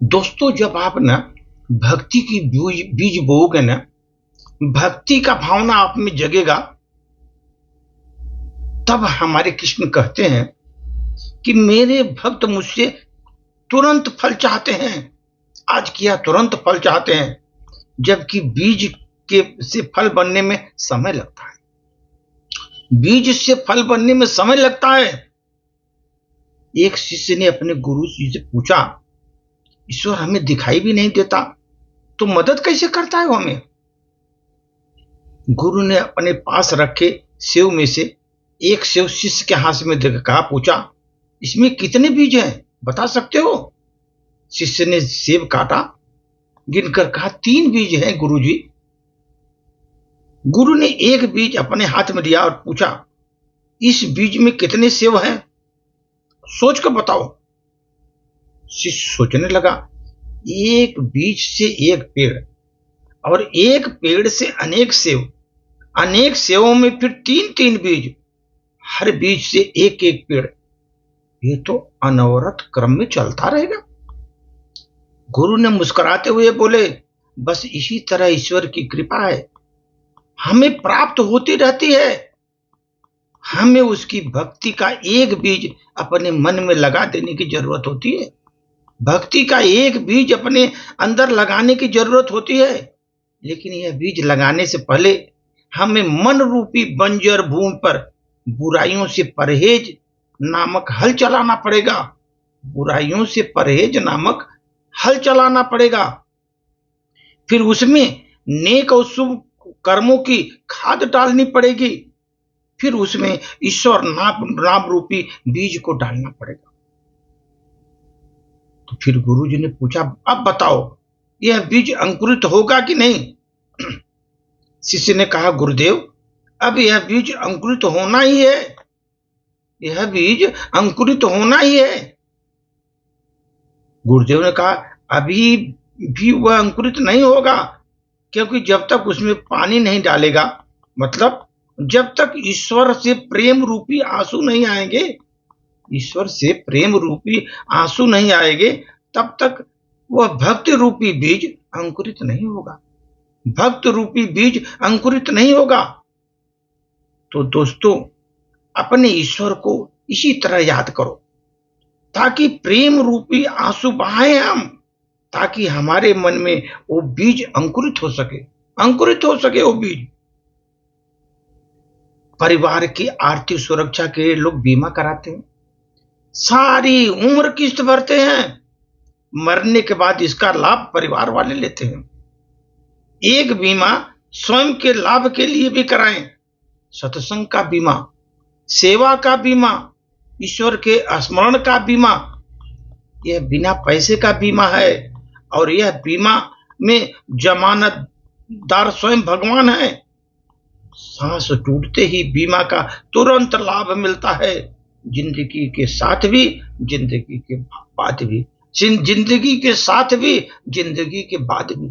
दोस्तों, जब आप ना भक्ति की बीज बीज बोओगे ना, भक्ति का भावना आप में जगेगा, तब हमारे कृष्ण कहते हैं कि मेरे भक्त मुझसे तुरंत फल चाहते हैं। आज किया तुरंत फल चाहते हैं, जबकि बीज के से फल बनने में समय लगता है। बीज से फल बनने में समय लगता है। एक शिष्य ने अपने गुरु जी से पूछा, ईश्वर हमें दिखाई भी नहीं देता, तो मदद कैसे करता है वो हमें? गुरु ने अपने पास रखे सेव में से एक सेव शिष्य के हाथ में देकर कहा, पूछा, इसमें कितने बीज हैं, बता सकते हो? शिष्य ने सेब काटा, गिनकर कहा, 3 बीज हैं गुरुजी। गुरु ने एक बीज अपने हाथ में दिया और पूछा, इस बीज में कितने सेव हैं, सोच कर बताओ। शिष्य सोचने लगा, एक बीज से एक पेड़, और एक पेड़ से अनेक सेव, अनेक सेवों में फिर 3-3 बीज, हर बीज से एक एक पेड़, ये तो अनवरत क्रम में चलता रहेगा। गुरु ने मुस्कुराते हुए बोले, बस इसी तरह ईश्वर की कृपा है, हमें प्राप्त होती रहती है। हमें उसकी भक्ति का एक बीज अपने मन में लगा देने की जरूरत होती है। भक्ति का एक बीज अपने अंदर लगाने की जरूरत होती है, लेकिन यह बीज लगाने से पहले हमें मन रूपी बंजर भूमि पर बुराइयों से परहेज नामक हल चलाना पड़ेगा। बुराइयों से परहेज नामक हल चलाना पड़ेगा। फिर उसमें नेक और शुभ कर्मों की खाद डालनी पड़ेगी। फिर उसमें ईश्वर नाम रूपी बीज को डालना पड़ेगा। तो फिर गुरुजी ने पूछा, अब बताओ यह बीज अंकुरित होगा कि नहीं? शिष्य ने कहा, गुरुदेव, अब यह बीज अंकुरित होना ही है, यह बीज अंकुरित होना ही है। गुरुदेव ने कहा, अभी भी वह अंकुरित नहीं होगा, क्योंकि जब तक उसमें पानी नहीं डालेगा, मतलब जब तक ईश्वर से प्रेम रूपी आंसू नहीं आएंगे, ईश्वर से प्रेम रूपी आंसू नहीं आएंगे, तब तक वह भक्ति रूपी बीज अंकुरित नहीं होगा। भक्त रूपी बीज अंकुरित नहीं होगा। तो दोस्तों, अपने ईश्वर को इसी तरह याद करो, ताकि प्रेम रूपी आंसू बहाएं हम, ताकि हमारे मन में वो बीज अंकुरित हो सके वो बीज। परिवार की आर्थिक सुरक्षा के लिए लोग बीमा कराते हैं, सारी उम्र किस्त भरते हैं, मरने के बाद इसका लाभ परिवार वाले लेते हैं। एक बीमा स्वयं के लाभ के लिए भी कराएं, सत्संग का बीमा, सेवा का बीमा, ईश्वर के स्मरण का बीमा। यह बिना पैसे का बीमा है, और यह बीमा में जमानतदार स्वयं भगवान है। सांस टूटते ही बीमा का तुरंत लाभ मिलता है, जिंदगी के साथ भी, जिंदगी के बाद भी, जिंदगी के साथ भी, जिंदगी के बाद भी।